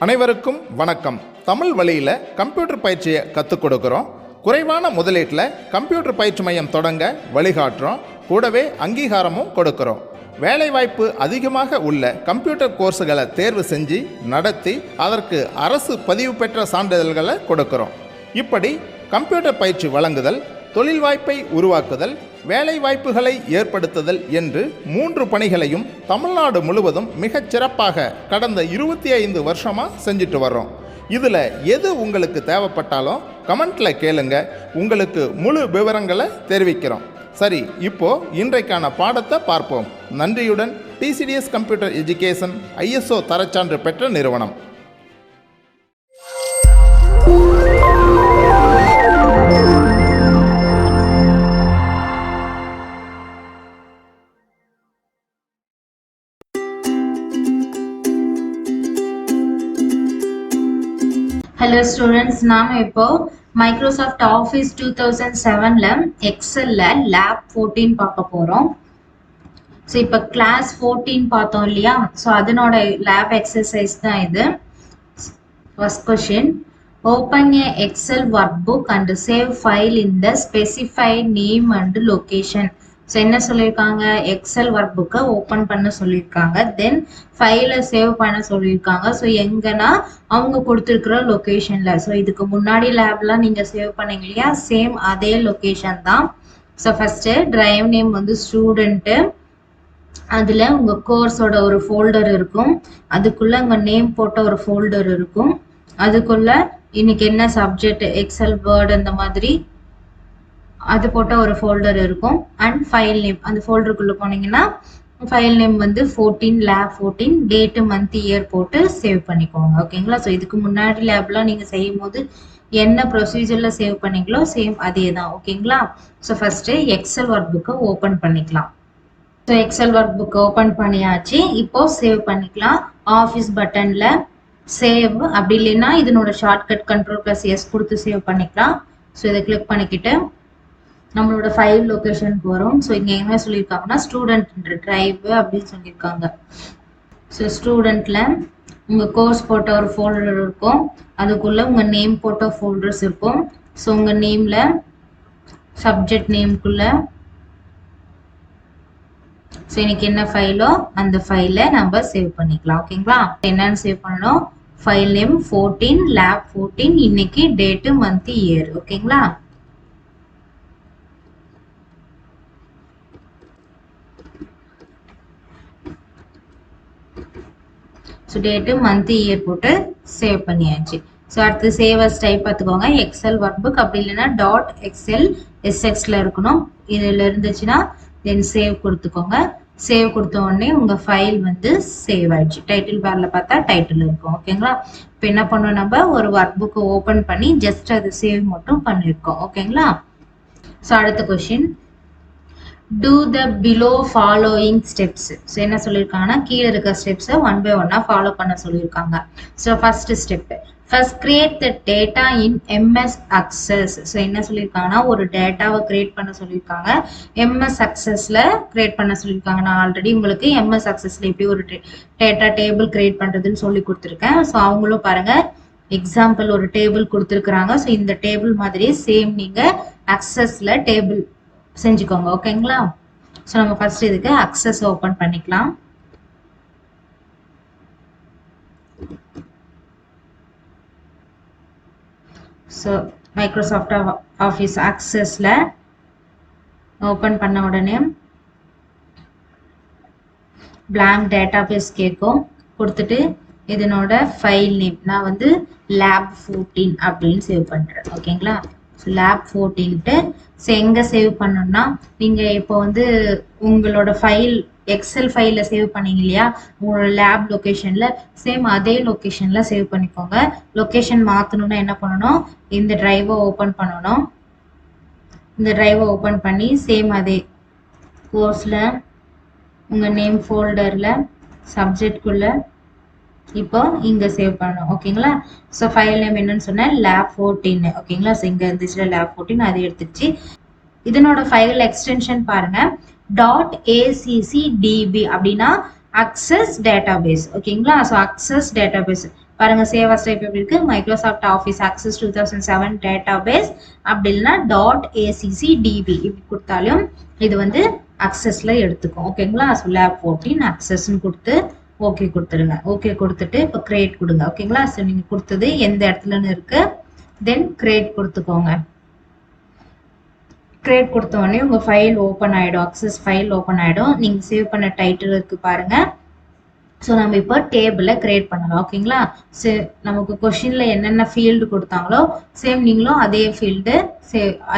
அனைவருக்கும் வணக்கம். தமிழ் வழியில் கம்ப்யூட்டர் பயிற்சியை கற்றுக் கொடுக்குறோம். குறைவான முதலீட்டில் கம்ப்யூட்டர் பயிற்சி மையம் தொடங்க வழிகாட்டுறோம். கூடவே அங்கீகாரமும் கொடுக்குறோம். வேலைவாய்ப்பு அதிகமாக உள்ள கம்ப்யூட்டர் கோர்ஸுகளை தேர்வு செஞ்சு நடத்தி அதற்கு அரசு பதிவு பெற்ற சான்றிதழ்களை கொடுக்குறோம். இப்படி கம்ப்யூட்டர் பயிற்சி வழங்குதல், தொழில் வாய்ப்பை உருவாக்குதல், வேலை வாய்ப்புகளை ஏற்படுத்துதல் என்று 3 பணிகளையும் தமிழ்நாடு முழுவதும் மிகச் சிறப்பாக கடந்த 25 வருஷமாக செஞ்சுட்டு வர்றோம். இதில் எது உங்களுக்கு தேவைப்பட்டாலும் கமெண்ட்டில் கேளுங்க, உங்களுக்கு முழு விவரங்களை தெரிவிக்கிறோம். சரி, இப்போ இன்றைக்கான பாடத்தை பார்ப்போம். நன்றியுடன் டிசிடிஎஸ் கம்ப்யூட்டர் எஜுகேஷன் ISO தரச்சான்று பெற்ற நிறுவனம். Hello students, நாம் இப்போ Microsoft Office 2007ல Excelல Lab 14 பார்க்க போறோம். ஸோ இப்போ கிளாஸ் 14 பார்த்தோம் இல்லையா? ஸோ அதனோட லேப் எக்ஸசைஸ் தான் இது. First question, open a Excel workbook and save file in the specified name and location. So என்ன சொல்லியிருக்காங்க? எக்ஸல் ஒர்க் புக்கை ஓப்பன் பண்ண சொல்லியிருக்காங்க. தென் ஃபைலை சேவ் பண்ண சொல்லியிருக்காங்க. ஸோ எங்கன்னா அவங்க கொடுத்துருக்குற லொக்கேஷனில். ஸோ இதுக்கு முன்னாடி லேப்லாம் நீங்கள் சேவ் பண்ணீங்க இல்லையா? சேம் அதே லொக்கேஷன் தான். ஸோ ஃபஸ்ட்டு டிரைவ் நேம் வந்து ஸ்டூடெண்ட்டு, அதில் உங்கள் கோர்ஸோட ஒரு ஃபோல்டர் இருக்கும், அதுக்குள்ளே உங்கள் நேம் போட்ட ஒரு ஃபோல்டர் இருக்கும், அதுக்குள்ளே இன்னைக்கு என்ன சப்ஜெக்ட் எக்ஸல் வேர்டு அந்த மாதிரி அது போட்ட ஒரு ஃபோல்டர் இருக்கும். அண்ட் ஃபைல் நேம், அந்த ஃபோல்டருக்குள்ளே போனீங்கன்னா ஃபைல் நேம் வந்து 14 லேப் 14 டேட்டு மந்த் இயர் போட்டு சேவ் பண்ணிக்கோங்க. ஓகேங்களா? ஸோ இதுக்கு முன்னாடி லேப்லாம் நீங்கள் செய்யும் போது என்ன ப்ரொசீஜரில் சேவ் பண்ணீங்களோ சேம் அதே தான். ஓகேங்களா? ஸோ ஃபஸ்ட்டு எக்ஸல் ஒர்க் புக்கை ஓப்பன் பண்ணிக்கலாம். So Excel workbook open பண்ணியாச்சு. இப்போ சேவ் பண்ணிக்கலாம். ஆஃபீஸ் பட்டனில் சேவ், அப்படி இல்லைன்னா இதனோட ஷார்ட்கட் Ctrl+S கொடுத்து சேவ் பண்ணிக்கலாம். ஸோ இதை கிளிக் பண்ணிக்கிட்டு நம்மளோட ஃபைல் லொக்கேஷனுக்கு வரும். ஸோ இங்கே என்ன சொல்லியிருக்காங்கன்னா ஸ்டூடெண்ட் டிரைவ் அப்படின்னு சொல்லியிருக்காங்க. ஸோ ஸ்டூடெண்ட்டில் உங்கள் கோர்ஸ் போட்ட ஒரு ஃபோல்டர் இருக்கும், அதுக்குள்ளே உங்கள் நேம் போட்ட ஃபோல்டர்ஸ் இருக்கும். ஸோ உங்கள் நேமில் சப்ஜெக்ட் நேம்குள்ளே ஸோ இன்னைக்கு என்ன ஃபைலோ அந்த ஃபைலை நம்ம சேவ் பண்ணிக்கலாம். ஓகேங்களா? என்னன்னு சேவ் பண்ணணும்? ஃபைல் நேம் 14 லேப் 14 இன்னைக்கு டேட்டு மந்த் இயர். ஓகேங்களா? ஸோ டேட்டு மந்த் இயர் போட்டு சேவ் பண்ணியாச்சு. ஸோ அடுத்து சேவ் அஸ் டைப் பார்த்துக்கோங்க. எக்ஸல் ஒர்க் புக், அப்படி இல்லைன்னா .xlsxல இருக்கணும். இதில் இருந்துச்சுன்னா தென் சேவ் கொடுத்துக்கோங்க. சேவ் கொடுத்த உடனே உங்கள் ஃபைல் வந்து சேவ் ஆயிடுச்சு. டைட்டில் பாரில் பார்த்தா டைட்டில் இருக்கும். ஓகேங்களா? இப்போ என்ன பண்ணோம்? நம்ம ஒரு ஒர்க் புக்கை ஓப்பன் பண்ணி ஜஸ்ட் அது சேவ் மட்டும் பண்ணியிருக்கோம். ஓகேங்களா? ஸோ அடுத்த question, do the below following steps. So என்ன சொல்லியிருக்காங்கன்னா கீழே இருக்க ஸ்டெப்ஸை 1 by 1 ஃபாலோ பண்ண சொல்லியிருக்காங்க. So first step, first create the data in MS Access. So என்ன சொல்லியிருக்காங்கன்னா ஒரு டேட்டாவை கிரியேட் பண்ண சொல்லியிருக்காங்க. MS Accessல கிரியேட் பண்ண சொல்லியிருக்காங்க. நான் ஆல்ரெடி உங்களுக்கு MS Accessல எப்படி ஒரு டேட்டா டேபிள் கிரியேட் பண்ணுறதுன்னு சொல்லி கொடுத்துருக்கேன். ஸோ அவங்களும் பாருங்க எக்ஸாம்பிள் ஒரு டேபிள் கொடுத்துருக்குறாங்க. ஸோ இந்த டேபிள் மாதிரியே சேம் நீங்கள் அக்சஸ்ல டேபிள் செஞ்சுக்கோங்க. ஓகேங்களா? ஸோ நம்ம ஃபர்ஸ்ட் இதுக்கு அக்சஸ் ஓப்பன் பண்ணிக்கலாம். ஸோ மைக்ரோசாஃப்ட் ஆஃபீஸ் அக்சஸ்ல ஓப்பன் பண்ண உடனே பிளாங்க் டேட்டாபேஸ் கேட்கும். கொடுத்துட்டு இதனோட ஃபைல் நேம் நான் வந்து லேப் 14 அப்படின்னு சேவ் பண்ணுறேன். ஓகேங்களா? ஸோ லேப் 14ட்டு ஸோ எங்கே சேவ் பண்ணணும்னா நீங்கள் இப்போ வந்து உங்களோட ஃபைல் எக்ஸல் ஃபைலில் சேவ் பண்ணீங்க இல்லையா? உங்களோட லேப் லொக்கேஷனில் சேம் அதே லொக்கேஷனில் சேவ் பண்ணிக்கோங்க. லொக்கேஷன் மாற்றணுன்னா என்ன பண்ணணும்? இந்த ட்ரைவை ஓப்பன் பண்ணணும். இந்த ட்ரைவை ஓப்பன் பண்ணி சேம் அதே கோர்ஸில் உங்கள் நேம் ஃபோல்டரில் சப்ஜெக்ட்குள்ளே இப்போ இங்கே சேவ் பண்ணணும். ஓகேங்களா? ஸோ ஃபைல் நேம் என்னன்னு சொன்னேன்? லேப் 14. ஓகேங்களா? ஸோ இங்கே இருந்துச்சுல லேப் 14 அது எடுத்துச்சு. இதனோட ஃபைல் எக்ஸ்டென்ஷன் பாருங்க .accdb அப்படின்னா அக்சஸ் டேட்டாபேஸ். ஓகேங்களா? ஸோ அக்சஸ் டேட்டாபேஸ் பாருங்க சேவ் அஸ் டைப் எப்படி இருக்கு, மைக்ரோசாஃப்ட் ஆஃபீஸ் ஆக்சஸ் 2007 டேட்டாபேஸ் அப்படி இல்லைன்னா .accdb இப்படி கொடுத்தாலும் இது வந்து அக்சஸ்ல எடுத்துக்கும். ஓகேங்களா? ஸோ லேப் 14 அக்சஸ்ன்னு கொடுத்து ஓகே கொடுத்துருங்க. ஓகே கொடுத்துட்டு இப்போ கிரியேட் கொடுங்க. ஓகேங்களா? ஸோ நீங்கள் கொடுத்தது எந்த இடத்துலன்னு இருக்கு, தென் கிரியேட் கொடுத்துக்கோங்க. கிரியேட் கொடுத்த உடனே உங்க ஃபைல் ஓப்பன் ஆயிடும், அக்சஸ் ஃபைல் ஓப்பன் ஆயிடும். நீங்க சேவ் பண்ண டைட்டில் இருக்கு பாருங்க. ஸோ நம்ம இப்போ டேபிள கிரியேட் பண்ணலாம். ஓகேங்களா? நமக்கு கொஸ்டின்ல என்னென்ன ஃபீல்டு கொடுத்தாங்களோ சேம் நீங்களும் அதே ஃபீல்டு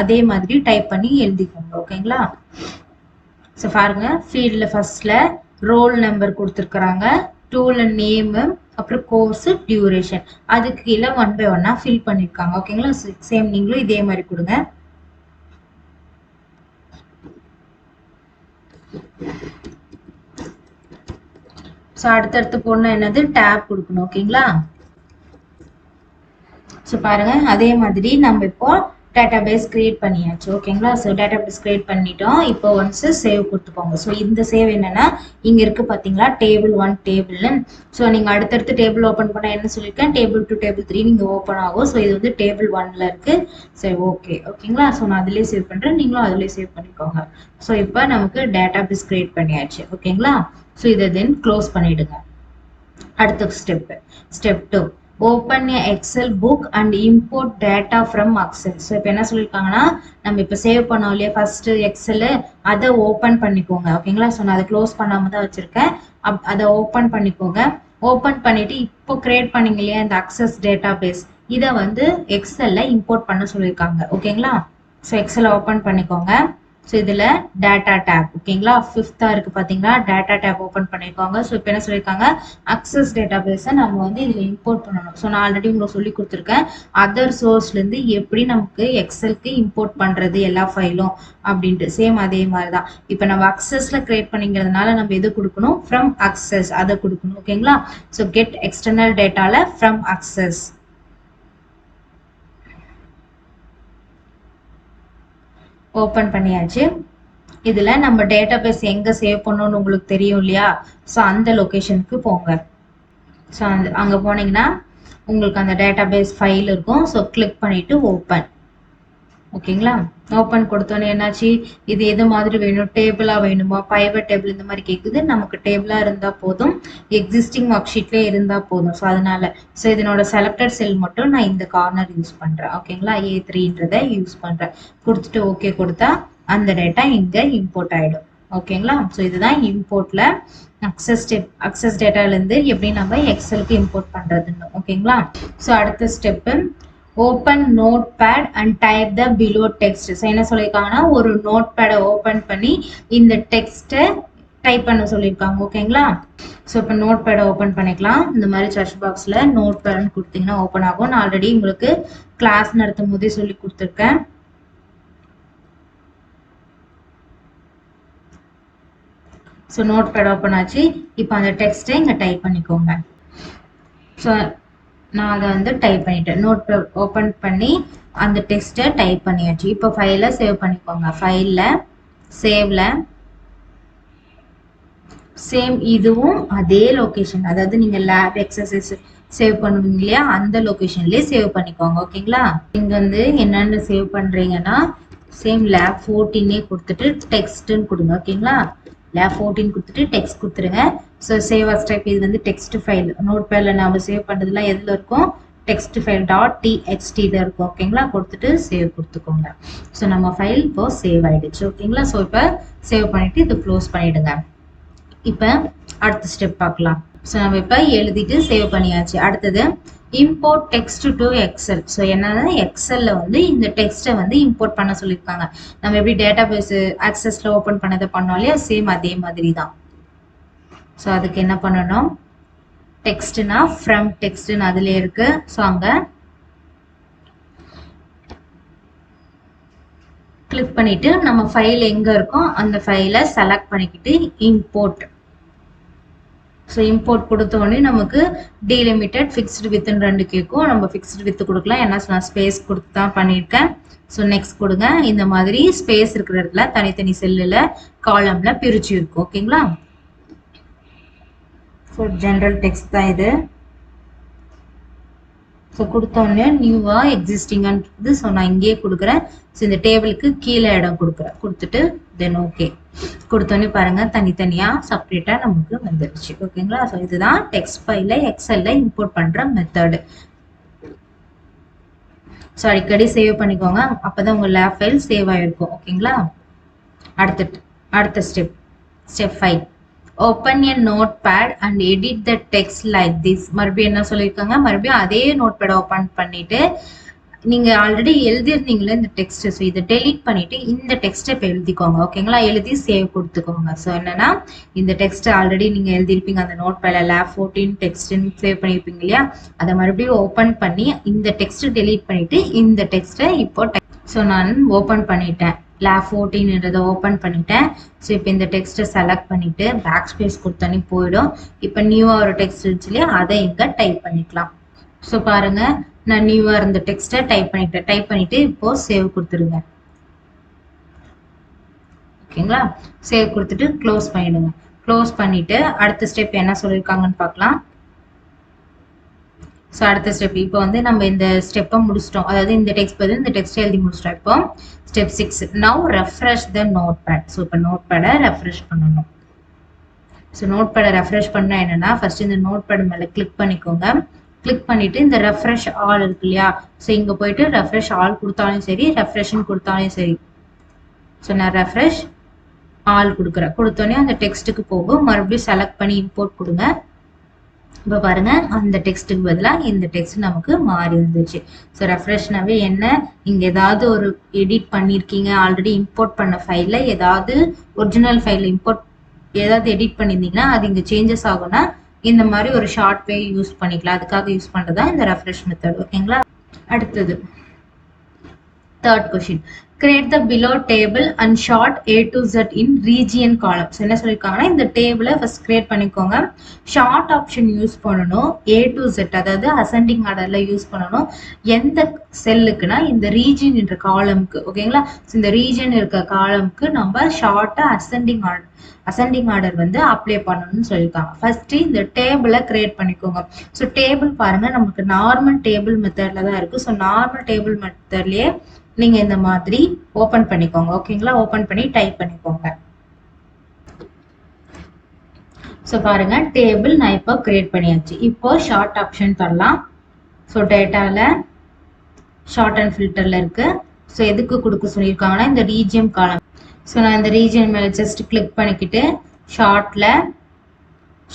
அதே மாதிரி டைப் பண்ணி எழுதிக்கோங்க. ஓகேங்களா? ஸோ பாருங்க ஃபீல்டில் ஃபர்ஸ்ட்ல ரோல் நம்பர் கொடுத்துருக்குறாங்க, டூல் நேமு, அப்புறம் கோர்ஸ் டியூரேஷன், அதுக்கு கீழே 1 by 1 ஃபில் பண்ணியிருக்காங்க. ஓகேங்களா? சேம் நீங்களும் இதே மாதிரி கொடுங்க. ஸோ அடுத்தடுத்து போடணும் என்னது டேப் கொடுக்கணும். ஓகேங்களா? ஸோ பாருங்க அதே மாதிரி நம்ம இப்போ டேட்டாபேஸ் கிரியேட் பண்ணியாச்சு. ஓகேங்களா? ஸோ டேட்டாபேஸ் கிரியேட் பண்ணிட்டோம். இப்போ ஒன்ஸ் சேவ் கொடுத்துக்கோங்க. ஸோ இந்த சேவ் என்னன்னா இங்க இருக்கு பாத்தீங்களா டேபிள் 1 டேபிள்னு. ஸோ நீங்க அடுத்தடுத்து டேபிள் ஓப்பன் பண்ண என்ன சொல்லியிருக்கேன், டேபிள் 2 டேபிள் 3 நீங்க ஓப்பன் ஆகும். ஸோ இது வந்து டேபிள் 1ல இருக்கு. சரி ஓகே. ஓகேங்களா? ஸோ நான் அதுலேயே சேவ் பண்றேன், நீங்களும் அதுலேயே சேவ் பண்ணிக்கோங்க. ஸோ இப்போ நமக்கு டேட்டாபேஸ் கிரியேட் பண்ணியாச்சு. ஓகேங்களா? ஸோ இதை தென் க்ளோஸ் பண்ணிடுங்க. அடுத்த step 2 open a excel book and import data from excel. So இப்போ என்ன சொல்லியிருக்காங்கன்னா நம்ம இப்போ சேவ் பண்ணோம் இல்லையா ஃபர்ஸ்ட் எக்ஸல், அதை ஓப்பன் பண்ணிக்கோங்க. ஓகேங்களா? ஸோ நான் அதை க்ளோஸ் பண்ணாம தான் வச்சிருக்கேன். அதை ஓப்பன் பண்ணிக்கோங்க. ஓப்பன் பண்ணிட்டு இப்போ கிரியேட் பண்ணீங்க இல்லையா இந்த அக்சஸ் டேட்டாபேஸ், இதை வந்து எக்ஸல்ல இம்போர்ட் பண்ண சொல்லியிருக்காங்க. ஓகேங்களா? ஸோ எக்ஸல் ஓப்பன் பண்ணிக்கோங்க. ஸோ இதில் டேட்டா டேப். ஓகேங்களா? 5th இருக்கு பார்த்தீங்களா, டேட்டா டேப் ஓப்பன் பண்ணிக்கோங்க. ஸோ இப்போ என்ன சொல்லியிருக்காங்க, அக்சஸ் டேட்டாபேஸை நம்ம வந்து இதில் இம்போர்ட் பண்ணணும். ஸோ நான் ஆல்ரெடி உங்களுக்கு சொல்லி கொடுத்துருக்கேன் அதர் சோர்ஸ்லேருந்து எப்படி நமக்கு எக்ஸலுக்கு இம்போர்ட் பண்ணுறது எல்லா ஃபைலும் அப்படின்ட்டு. சேம் அதே மாதிரி தான் இப்போ நம்ம அக்சஸில் கிரியேட் பண்ணிங்கிறதுனால நம்ம எது கொடுக்கணும், ஃப்ரம் அக்சஸ் அதை கொடுக்கணும். ஓகேங்களா? ஸோ கெட் எக்ஸ்டர்னல் டேட்டால ஃப்ரம் அக்சஸ் ஓப்பன் பண்ணியாச்சு. இதுல நம்ம டேட்டாபேஸ் எங்க சேவ் பண்ணணும்னு உங்களுக்கு தெரியும் இல்லையா, ஸோ அந்த லொகேஷனுக்கு போங்க. ஸோ அங்க போனீங்கன்னா உங்களுக்கு அந்த டேட்டாபேஸ் ஃபைல் இருக்கும். ஸோ கிளிக் பண்ணிட்டு ஓப்பன். ஓகேங்களா? ஓப்பன் கொடுத்தோன்னே என்னாச்சு, இது எது மாதிரி வேணும், டேபிளா வேணுமா, பைவட் டேபிள் இந்த மாதிரி கேட்குது. நமக்கு டேபிளா இருந்தா போதும், எக்ஸிஸ்டிங் ஒர்க் ஷீட்லேயே இருந்தா போதும். ஸோ அதனால இதனோட செலக்டட் செல் மட்டும் நான் இந்த கார்னர் யூஸ் பண்றேன். ஓகேங்களா? A3ன்றதை யூஸ் பண்றேன். கொடுத்துட்டு ஓகே கொடுத்தா அந்த டேட்டா இங்க இம்போர்ட் ஆயிடும். ஓகேங்களா? ஸோ இதுதான் இம்போர்ட்ல அக்சஸ் டேட்டால இருந்து எப்படி நம்ம எக்ஸலுக்கு இம்போர்ட் பண்றதுன்னு. ஓகேங்களா? ஸோ அடுத்த step open notepad and type the below text. So என்ன சொல்லியிருக்காங்கன்னா ஒரு நோட் பேடை ஓப்பன் பண்ணி இந்த டெக்ஸ்ட்டை டைப் பண்ண சொல்லியிருக்காங்க. ஓகேங்களா? ஸோ இப்போ நோட் பேடை ஓப்பன் பண்ணிக்கலாம். இந்த மாதிரி சர்ச் பாக்ஸில் நோட் பேட்னு கொடுத்தீங்கன்னா ஓப்பன் ஆகும். நான் ஆல்ரெடி உங்களுக்கு கிளாஸ் நடத்தும் போதே சொல்லி கொடுத்துருக்கேன். ஸோ நோட் பேட் ஓப்பன் ஆச்சு. இப்போ அந்த டெக்ஸ்ட்டை இங்கே டைப் பண்ணிக்கோங்க. ஸோ நான் அதை வந்து டைப் பண்ணிட்டேன். நோட் பேட் ஓப்பன் பண்ணி அந்த டெக்ஸ்ட்டை டைப் பண்ணியாச்சு. இப்போ ஃபைலை சேவ் பண்ணிக்கோங்க. ஃபைலில் சேவ்ல சேம் இதுவும் அதே லொக்கேஷன், அதாவது நீங்கள் லேப் எக்ஸசைஸ் சேவ் பண்ணுவீங்க இல்லையா அந்த லொக்கேஷன்லேயே சேவ் பண்ணிக்கோங்க. ஓகேங்களா? இங்கே வந்து என்னென்ன சேவ் பண்ணுறீங்கன்னா சேம் லேப் 14 கொடுத்துட்டு டெக்ஸ்ட்டுன்னு கொடுங்க. ஓகேங்களா? லேப் 14 கொடுத்துட்டு டெக்ஸ்ட் கொடுத்துருங்க. ஸோ சேவ் அஸ் டைப் இது வந்து டெக்ஸ்ட் ஃபைல். நோட் பேடில் நம்ம சேவ் பண்ணுறதுலாம் எதில் இருக்கும், டெக்ஸ்ட் ஃபைல் .txt இருக்கும். ஓகேங்களா? கொடுத்துட்டு சேவ் கொடுத்துக்கோங்க. ஸோ நம்ம ஃபைல் இப்போ சேவ் ஆயிடுச்சு. ஓகேங்களா? ஸோ இப்போ சேவ் பண்ணிட்டு இது க்ளோஸ் பண்ணிடுங்க. இப்போ அடுத்த ஸ்டெப் பார்க்கலாம். ஸோ நம்ம இப்போ எழுதிட்டு சேவ் பண்ணியாச்சு. அடுத்தது import text to Excel. So என்னன்னா எக்ஸல்ல வந்து இந்த டெக்ஸ்ட்டை வந்து இம்போர்ட் பண்ண சொல்லியிருக்காங்க. நம்ம எப்படி டேட்டாபேஸ் ஆக்சஸ்ல ஓப்பன் பண்ணதை பண்ணோம் இல்லையா, சேம் அதே மாதிரி தான். ஸோ அதுக்கு என்ன பண்ணணும், டெக்ஸ்ட்னா ஃப்ரம் டெக்ஸ்ட்னு அதுல இருக்கு. ஸோ அங்க கிளிக் பண்ணிட்டு நம்ம ஃபைல் எங்க இருக்கோ அந்த ஃபைலை செலக்ட் பண்ணிக்கிட்டு இம்போர்ட். ஸோ இம்போர்ட் கொடுத்த உடனே நமக்கு டீலிமிட்டட் ஃபிக்ஸ்டு வித்னு 2 கேட்கும். நம்ம ஃபிக்ஸ்டு வித் கொடுக்கலாம், ஏன்னா நான் ஸ்பேஸ் கொடுத்து தான் பண்ணியிருக்கேன். ஸோ நெக்ஸ்ட் கொடுங்க. இந்த மாதிரி ஸ்பேஸ் இருக்கிற இடத்துல தனித்தனி செல்லில் காலம்ல பிரிச்சு இருக்கும். ஓகேங்களா? ஸோ ஜென்ரல் டெக்ஸ்ட் தான் இது. ஸோ கொடுத்தோன்னே நியூவாக எக்ஸிஸ்டிங்கிறது ஸோ நான் இங்கேயே கொடுக்குறேன். ஸோ இந்த டேபிளுக்கு கீழே இடம் கொடுக்குறேன். கொடுத்துட்டு தென் ஓகே கொடுத்தோன்னே பாருங்கள் தனித்தனியாக செப்பரேட்டாக நமக்கு வந்துடுச்சு. ஓகேங்களா? ஸோ இதுதான் டெக்ஸ்ட் ஃபைலை எக்ஸலில் இம்போர்ட் பண்ணுற மெத்தடு. ஸோ அடிக்கடி சேவ் பண்ணிக்கோங்க, அப்போ தான் உங்கள் லேப் ஃபைல் சேவ் ஆகிருக்கும். ஓகேங்களா? அடுத்த step 5 open a notepad and edit the text like this. மறுபடியும் என்ன சொல்லியிருக்காங்க, மறுபடியும் அதே நோட்பேட் ஓப்பன் பண்ணிட்டு நீங்க ஆல்ரெடி எழுதிருந்தீங்களே இந்த டெக்ஸ்ட், ஸோ இதை டெலீட் பண்ணிட்டு இந்த டெக்ஸ்ட்டை இப்போ எழுதிக்கோங்க. ஓகேங்களா? எழுதி சேவ் கொடுத்துக்கோங்க. ஸோ என்னன்னா இந்த டெக்ஸ்ட் ஆல்ரெடி நீங்க எழுதிருப்பீங்க அந்த நோட்பேட்ல லேப் 14 டெக்ஸ்ட்னு சேவ் பண்ணியிருப்பீங்க இல்லையா, அதை மறுபடியும் ஓப்பன் பண்ணி இந்த டெக்ஸ்ட் டெலீட் பண்ணிட்டு இந்த டெக்ஸ்ட்டை இப்போ ஸோ நான் ஓப்பன் பண்ணிட்டேன். லேப் 14 ஓப்பன் பண்ணிட்டேன். ஸோ இப்போ இந்த டெக்ஸ்ட்டை செலக்ட் பண்ணிட்டு பேக் ஸ்பேஸ் கொடுத்தோன்னே போயிடும். இப்போ நியூவாக ஒரு டெக்ஸ்ட் இருந்துச்சு இல்லையா, அதை இங்கே டைப் பண்ணிக்கலாம். ஸோ பாருங்க நான் நியூவாக இருந்த டெக்ஸ்ட்டை டைப் பண்ணிட்டு இப்போ சேவ் கொடுத்துருங்க. ஓகேங்களா? சேவ் கொடுத்துட்டு க்ளோஸ் பண்ணிடுங்க. க்ளோஸ் பண்ணிட்டு அடுத்த ஸ்டெப் என்ன சொல்லியிருக்காங்கன்னு பார்க்கலாம். ஸோ அடுத்த ஸ்டெப் இப்போ வந்து நம்ம இந்த ஸ்டெப்பை முடிச்சிட்டோம், அதாவது இந்த டெக்ஸ்ட் பதில் இந்த டெக்ஸ்ட் எழுதி முடிச்சிட்டோம். இப்போ ஸ்டெப் 6 நவ் ரெஃப்ரெஷ் த நோட்பேட். ஸோ இப்போ நோட்பேடை ரெஃப்ரெஷ் பண்ணணும். ஸோ நோட்பேடை ரெஃப்ரெஷ் பண்ணால் என்னன்னா ஃபர்ஸ்ட் இந்த நோட்பேட் மேலே கிளிக் பண்ணிக்கோங்க. கிளிக் பண்ணிட்டு இந்த ரெஃப்ரெஷ் ஆல் இருக்கு இல்லையா, ஸோ இங்கே போயிட்டு ரெஃப்ரெஷ் ஆல் கொடுத்தாலும் சரி ரெஃப்ரெஷ்னு கொடுத்தாலும் சரி. ஸோ நான் ரெஃப்ரெஷ் ஆல் கொடுக்குறேன். கொடுத்தோன்னே அந்த டெக்ஸ்ட்டுக்கு போகும். மறுபடியும் செலக்ட் பண்ணி இம்போர்ட் கொடுங்க. இப்போ பாருங்க அந்த டெக்ஸ்ட்டுக்கு பதிலாக இந்த டெக்ஸ்ட் நமக்கு மாறி வந்துச்சு. ஸோ ரெஃப்ரெஷ்னாவே என்ன, இங்கே ஏதாவது ஒரு எடிட் பண்ணியிருக்கீங்க ஆல்ரெடி இம்போர்ட் பண்ண ஃபைலில், ஏதாவது ஒரிஜினல் ஃபைலில் இம்போர்ட் ஏதாவது எடிட் பண்ணியிருந்தீங்கன்னா அது இங்கே சேஞ்சஸ் ஆகும்னா இந்த மாதிரி ஒரு ஷார்ட் வே யூஸ் பண்ணிக்கலாம். அதுக்காக யூஸ் பண்ணுறது தான் இந்த ரெஃப்ரெஷ் மெத்தட். ஓகேங்களா? அடுத்தது third question create the below table and short A to Z in region columns. என்ன சொல்லியிருக்காங்கன்னா இந்த டேபிளை ஃபர்ஸ்ட் கிரியேட் பண்ணிக்கோங்க. ஷார்ட் ஆப்ஷன் யூஸ் பண்ணணும். A to Z அதாவது அசெண்டிங் ஆர்டர்ல யூஸ் பண்ணணும். எந்த செல்லுக்குன்னா இந்த ரீஜன் என்ற காலம்க்கு. ஓகேங்களா? இந்த ரீஜன் இருக்க காலம்க்கு நம்ம ஷார்ட்டா அசெண்டிங் ஆர்டர் வந்து அப்ளை பண்ணணும்னு சொல்லியிருக்காங்க. ஃபர்ஸ்ட் இந்த டேபிளை கிரியேட் பண்ணிக்கோங்க. ஸோ டேபிள் பாருங்க நமக்கு நார்மல் டேபிள் மெத்தட்ல தான் இருக்கு. ஸோ நார்மல் டேபிள் மெத்தட்லயே நீங்க இந்த மாதிரி ஓபன் பண்ணிக்கோங்க. ஓகேங்களா? ஓபன் பண்ணி டைப் பண்ணிக்கோங்க. ஸோ பாருங்க டேபிள் நான் இப்போ கிரியேட் பண்ணியாச்சு. இப்போ ஷார்ட் ஆப்ஷன் தரலாம். ஸோ டேட்டால ஷார்ட் அண்ட் ஃபில்டர்ல இருக்கு. ஸோ எதுக்கு கொடுக்க சொல்லியிருக்காங்கன்னா இந்த ரீஜியன் காலம். ஸோ நான் இந்த ரீஜியன் மேலே ஜஸ்ட் கிளிக் பண்ணிக்கிட்டு ஷார்ட்ல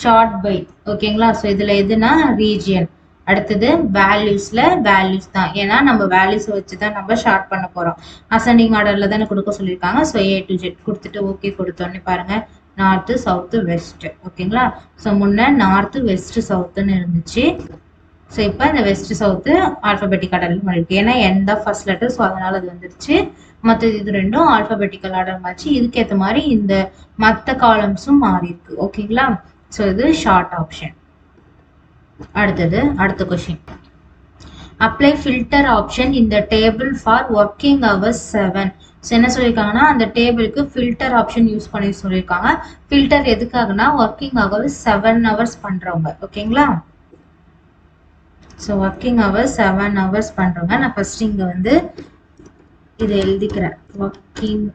ஷார்ட் பை. ஓகேங்களா? ஸோ இதுல எதுனா ரீஜியன். அடுத்தது வேல்யூஸ்ல வேல்யூஸ் தான், ஏன்னா நம்ம வேல்யூஸ் வச்சு தான் நம்ம ஷார்ட் பண்ண போறோம். அசெண்டிங் ஆர்டர்ல தானே கொடுக்க சொல்லியிருக்காங்க. ஸோ A to Z கொடுத்துட்டு ஓகே கொடுத்தோன்னே பாருங்க நார்த்து சவுத்து வெஸ்ட். ஓகேங்களா? ஸோ முன்ன நார்த்து வெஸ்ட் சவுத்துன்னு இருந்துச்சு. ஸோ இப்போ இந்த வெஸ்ட் சவுத்து ஆல்பபெட்டிக் ஆர்டர்ல மாறிருக்கு. ஏன்னா என் தான் ஃபர்ஸ்ட் லெட்டர், ஸோ அதனால அது வந்துருச்சு. மற்ற இது ரெண்டும் ஆல்பபெட்டிக்கல் ஆர்டர் மாச்சு. இதுக்கேற்ற மாதிரி இந்த மற்ற காலம்ஸும் மாறி இருக்கு. ஓகேங்களா? ஸோ இது ஷார்ட் ஆப்ஷன். அடுத்த கொஸ்டின் அப்ளை ஃபில்டர் ஆப்ஷன் இந்த table for working hours 7. So என்ன சொல்லியிருக்காங்கன்னா அந்த டேபிளுக்கு ஃபில்டர் ஆப்ஷன் யூஸ் பண்ணி சொல்லியிருக்காங்க. ஃபில்டர் எதுக்காகனா ஒர்க்கிங் ஹவர்ஸ் 7 ஹவர்ஸ் பண்றவங்க. ஓகேங்களா? ஸோ ஒர்க்கிங் ஹவர்ஸ் 7 ஹவர்ஸ் பண்றவங்க. நான் ஃபர்ஸ்ட் இங்க வந்து இதை எழுதிக்கிறேன் ஒர்க்கிங்.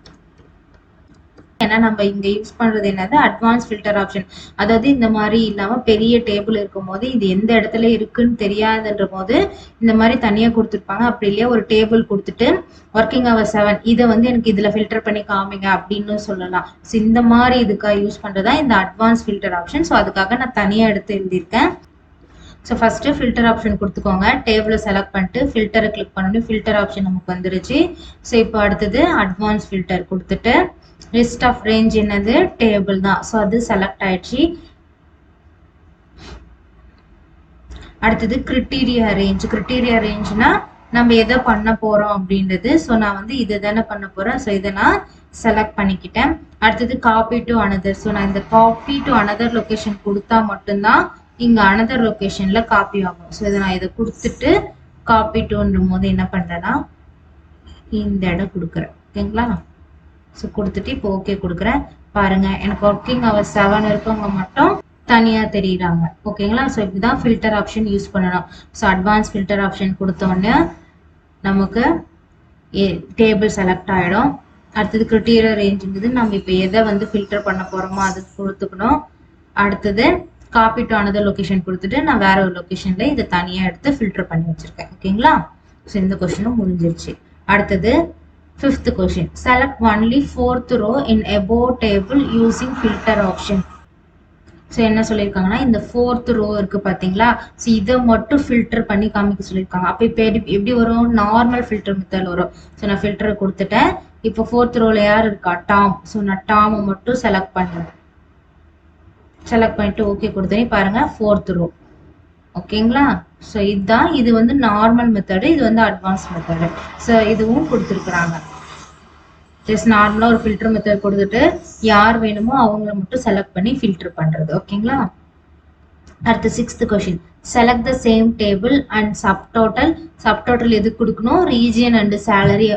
ஏன்னா நம்ம இங்க யூஸ் பண்றது என்னது அட்வான்ஸ் ஃபில்டர் ஆப்ஷன். அதாவது இந்த மாதிரி இல்லாம பெரிய டேபிள் இருக்கும் போது இது எந்த இடத்துல இருக்குன்னு தெரியாதுன்ற போது இந்த மாதிரி தனியா கொடுத்துருப்பாங்க. அப்படி இல்லையா ஒரு டேபிள் கொடுத்துட்டு ஒர்க்கிங் ஹவர் 7 இதை வந்து எனக்கு இதுல ஃபில்டர் பண்ணி காமிங்க அப்படின்னு சொல்லலாம். ஸோ இந்த மாதிரி இதுக்காக யூஸ் பண்றதா இந்த அட்வான்ஸ் ஃபில்டர் ஆப்ஷன். ஸோ அதுக்காக நான் தனியா எடுத்து எழுதியிருக்கேன். ஸோ ஃபர்ஸ்ட் ஃபில்டர் ஆப்ஷன் கொடுத்துக்கோங்க. டேபிளை செலக்ட் பண்ணிட்டு ஃபில்டரை கிளிக் பண்ணணும். ஃபில்டர் ஆப்ஷன் நமக்கு வந்துருச்சு. ஸோ இப்போ அடுத்தது அட்வான்ஸ் ஃபில்டர் கொடுத்துட்டு லிஸ்ட் ஆஃப் ரேஞ்ச் என்னது டேபிள் தான். ஸோ அது செலக்ட் ஆயிடுச்சு. அடுத்தது கிரிட்டீரியா ரேஞ்ச். கிரிட்டீரியா ரேஞ்ச்னா நம்ம எதை பண்ண போறோம் அப்படின்றது. ஸோ நான் வந்து இதை தானே பண்ண போறேன். ஸோ இதை நான் செலக்ட் பண்ணிக்கிட்டேன். அடுத்தது காப்பி டு அனதர். ஸோ நான் இந்த காப்பி டு அனதர் லொகேஷன் கொடுத்தா மட்டும்தான் இங்க அனதர் லொகேஷன்ல காப்பி ஆகும். ஸோ இதை நான் இதை கொடுத்துட்டு காப்பி டுன்ற போது என்ன பண்றேன்னா இந்த இடம் கொடுக்குறேன். ஓகேங்களா? ஸோ கொடுத்துட்டு இப்போ ஓகே கொடுக்குறேன். பாருங்க எனக்கு ஒர்க்கிங் ஹவர் 7 இருக்கவங்க மட்டும் தனியாக தெரியுறாங்க. ஓகேங்களா? ஸோ இப்படிதான் ஃபில்டர் ஆப்ஷன் யூஸ் பண்ணணும். ஸோ அட்வான்ஸ் ஃபில்டர் ஆப்ஷன் கொடுத்தோடனே நமக்கு டேபிள் செலக்ட் ஆகிடும். அடுத்தது கிரிட்டீரியா ரேஞ்சுங்கிறது நம்ம இப்போ எதை வந்து ஃபில்டர் பண்ண போகிறோமோ அது கொடுத்துக்கணும். அடுத்தது காப்பி டு அனதர் லொக்கேஷன் கொடுத்துட்டு நான் வேற ஒரு லொக்கேஷனில் இதை தனியாக எடுத்து ஃபில்டர் பண்ணி வச்சுருக்கேன். ஓகேங்களா? ஸோ இந்த கொஷினும் முடிஞ்சிருச்சு. அடுத்தது 5th question. Select only 4th row in above table using filter option. So என்ன சொல்லியிருக்காங்கன்னா இந்த 4th ரோ இருக்குது பார்த்தீங்களா? ஸோ இதை மட்டும் ஃபில்டர் பண்ணி காமிக்க சொல்லியிருக்காங்க. அப்போ இப்போ எப்படி வரும்? நார்மல் ஃபில்டர் மெத்தட் வரும். ஸோ நான் ஃபில்டரை கொடுத்துட்டேன். இப்போ 4th ரோவில் யார் இருக்கா? டாம். ஸோ நான் டாமை மட்டும் செலக்ட் பண்ணுறேன். செலக்ட் பண்ணிட்டு ஓகே கொடுத்தேன். பாருங்க 4th ரோ. ஓகேங்களா? ஸோ இதுதான், இது வந்து நார்மல் மெத்தடு, இது வந்து அட்வான்ஸ் மெத்தடு. ஸோ இதுவும் கொடுத்துருக்குறாங்க. ஜஸ்ட் நார்மலாக ஒரு ஃபில்டர் மெத்தட் கொடுத்துட்டு யார் வேணுமோ அவங்கள மட்டும் செலக்ட் பண்ணி ஃபில்டர் பண்ணுறது. ஓகேங்களா? அடுத்து 6th question. Select the same table and subtotal. Subtotal எது கொடுக்கணும்? ரீஜியன் அண்ட் சேலரி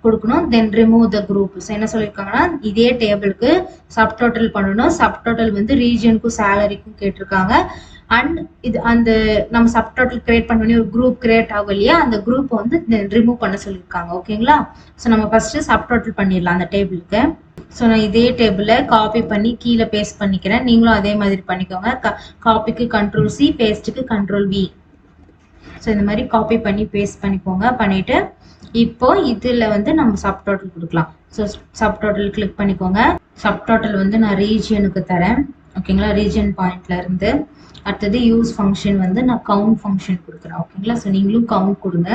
கொடுக்கணும். தென் ரிமூவ் த குரூப். ஸோ என்ன சொல்லியிருக்காங்கன்னா இதே டேபிளுக்கு சப்டோட்டல் பண்ணணும். சப்டோட்டல் வந்து ரீஜியனுக்கும் சேலரிக்கும் கேட்டிருக்காங்க. அண்ட் இது அந்த நம்ம சப்டோட்டல் கிரியேட் பண்ணி ஒரு குரூப் கிரியேட் ஆகும் இல்லையா, அந்த குரூப்பை வந்து ரிமூவ் பண்ண சொல்லியிருக்காங்க. ஓகேங்களா? ஸோ நம்ம ஃபர்ஸ்ட் சப்டோட்டல் பண்ணிடலாம் அந்த டேபிளுக்கு. ஸோ நான் இதே டேபிளை காப்பி பண்ணி கீழே பேஸ்ட் பண்ணிக்கிறேன். நீங்களும் அதே மாதிரி பண்ணிக்கோங்க. காப்பிக்கு Ctrl+C, பேஸ்ட்டுக்கு Ctrl+V. ஸோ இந்த மாதிரி காப்பி பண்ணி பேஸ்ட் பண்ணிக்கோங்க. பண்ணிட்டு இப்போ இதுல வந்து நம்ம சப்டோட்டல் கொடுக்கலாம். ஸோ சப்டோட்டல் கிளிக் பண்ணிக்கோங்க. சப்டோட்டல் வந்து நான் ரீஜியனுக்கு தரேன். ஓகேங்களா? ரீஜியன் பாயிண்ட்ல இருந்து. அடுத்தது யூஸ் ஃபங்க்ஷன் வந்து நான் கவுண்ட் ஃபங்க்ஷன் கொடுக்குறேன். ஓகேங்களா? ஸோ நீங்களும் கவுண்ட் கொடுங்க.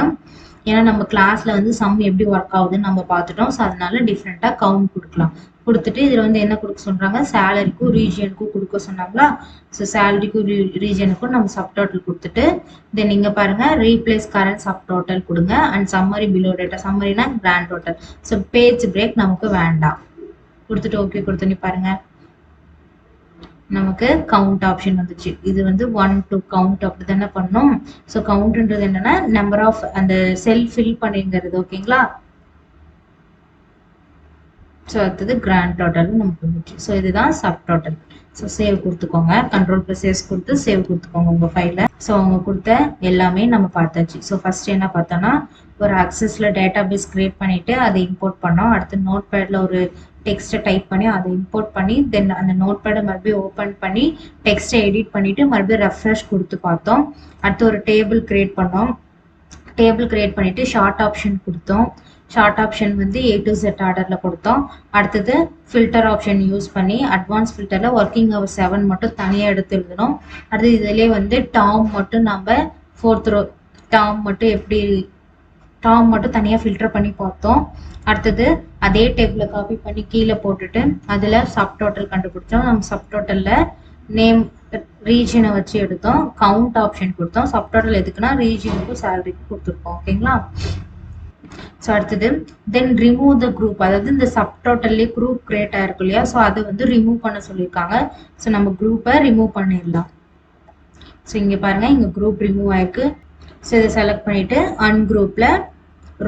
ஏன்னா நம்ம கிளாஸ்ல வந்து சம் எப்படி ஒர்க் ஆகுதுன்னு நம்ம பார்த்துட்டோம். ஸோ அதனால டிஃப்ரெண்ட்டாக கவுண்ட் கொடுக்கலாம். கொடுத்துட்டு இதில் வந்து என்ன கொடுக்க சொல்கிறாங்க? சேலரிக்கும் ரீஜியனுக்கும் கொடுக்க சொன்னாங்களா? ஸோ சேலரிக்கும் ரீஜியனுக்கும் நம்ம சப்டோட்டல் கொடுத்துட்டு தென் இங்கே பாருங்கள் ரீப்ளேஸ் கரண்ட் சப்டோட்டல் கொடுங்க அண்ட் சம்மரி பிலோ டேட்டா. சம்மரினா grand total. So page break நமக்கு வேண்டாம். கொடுத்துட்டு ஓகே கொடுத்துன்னு பாருங்கள் நமக்கு கவுண்ட் ஆப்ஷன் வந்துச்சு. இது வந்து 1 to கவுண்ட் அப்படி தானே பண்ணோம். ஸோ கவுண்ட்ன்றது என்னன்னா நம்பர் ஆஃப் அந்த செல் ஃபில் பண்ணிங்கிறது. ஓகேங்களா? ஸோ அடுத்தது கிராண்ட் டோட்டல் நமக்கு வந்துச்சு. ஸோ இதுதான் சப் டோட்டல். ஸோ சேவ் கொடுத்துக்கோங்க. Ctrl+S கொடுத்து சேவ் கொடுத்துக்கோங்க உங்கள் ஃபைலை. ஸோ அவங்க கொடுத்த எல்லாமே நம்ம பார்த்தாச்சு. ஸோ ஃபர்ஸ்ட் என்ன பார்த்தோன்னா ஒரு அக்சஸில் டேட்டா பேஸ் கிரியேட் பண்ணிவிட்டு அதை இம்போர்ட் பண்ணோம். அடுத்து நோட் பேடில் ஒரு டெக்ஸ்ட்டை டைப் பண்ணி அதை இம்போர்ட் பண்ணி தென் அந்த நோட் பேடை மறுபடியும் ஓப்பன் பண்ணி டெக்ஸ்ட்டை எடிட் பண்ணிவிட்டு மறுபடியும் ரெஃப்ரெஷ் கொடுத்து பார்த்தோம். அடுத்து ஒரு டேபிள் கிரியேட் பண்ணோம். டேபிள் கிரியேட் பண்ணிவிட்டு ஷார்ட் ஆப்ஷன் கொடுத்தோம். ஷார்ட் ஆப்ஷன் வந்து A to Z ஆர்டரில் கொடுத்தோம். அடுத்தது ஃபில்டர் ஆப்ஷன் யூஸ் பண்ணி அட்வான்ஸ் ஃபில்டரில் ஒர்க்கிங் ஹவர் 7 மட்டும் தனியாக எடுத்து எழுதணும். அடுத்து இதிலே வந்து டாம் மட்டும் நம்ம 4th ரோ டாம் மட்டும் தனியாக ஃபில்டர் பண்ணி பார்த்தோம். அடுத்தது அதே டேபிளை காப்பி பண்ணி கீழே போட்டுட்டு அதில் சப் டோட்டல் கண்டுபிடிச்சோம். நம்ம சப் டோட்டலில் நேம் ரீஜியனை வச்சு எடுத்தோம். கவுண்ட் ஆப்ஷன் கொடுத்தோம். சப் டோட்டல் எதுக்குன்னா ரீஜியனுக்கும் சேலரிக்கும் கொடுத்துருக்கோம். ஓகேங்களா? ஸோ அடுத்தது தென் ரிமூவ் த குரூப். அதாவது இந்த சப் டோட்டல்லே குரூப் கிரியேட் ஆயிருக்கும் இல்லையா, ஸோ அதை வந்து ரிமூவ் பண்ண சொல்லியிருக்காங்க. ஸோ நம்ம குரூப்பை ரிமூவ் பண்ணிடலாம். ஸோ இங்கே பாருங்க இங்கே குரூப் ரிமூவ் ஆயிருக்கு. ஸோ இதை செலக்ட் பண்ணிட்டு அன்குரூப்ல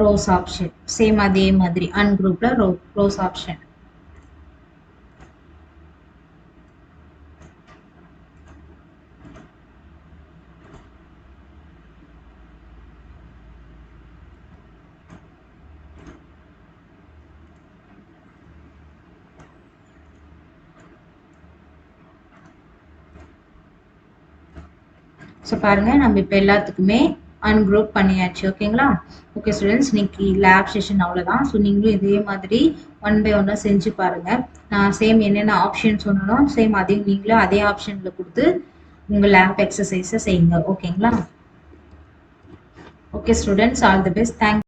ரோஸ் ஆப்ஷன் சேம் அதே மாதிரி அன்குரூப்ல ரோஸ் ஆப்ஷன். ஸோ பாருங்க நம்ம இப்போ எல்லாத்துக்குமே அன்குரூப் பண்ணியாச்சு. ஓகேங்களா? ஓகே ஸ்டூடெண்ட்ஸ், இன்னைக்கு லேப் செஷன் அவ்வளோதான். ஸோ நீங்களும் இதே மாதிரி 1 by 1 செஞ்சு பாருங்க. நான் சேம் என்னென்ன ஆப்ஷன் சொன்னோம் சேம் அதையும் நீங்களும் அதே ஆப்ஷனில் கொடுத்து உங்கள் லேப் எக்ஸசைஸை செய்யுங்க. ஓகேங்களா? Okay students, all the best. Thank you.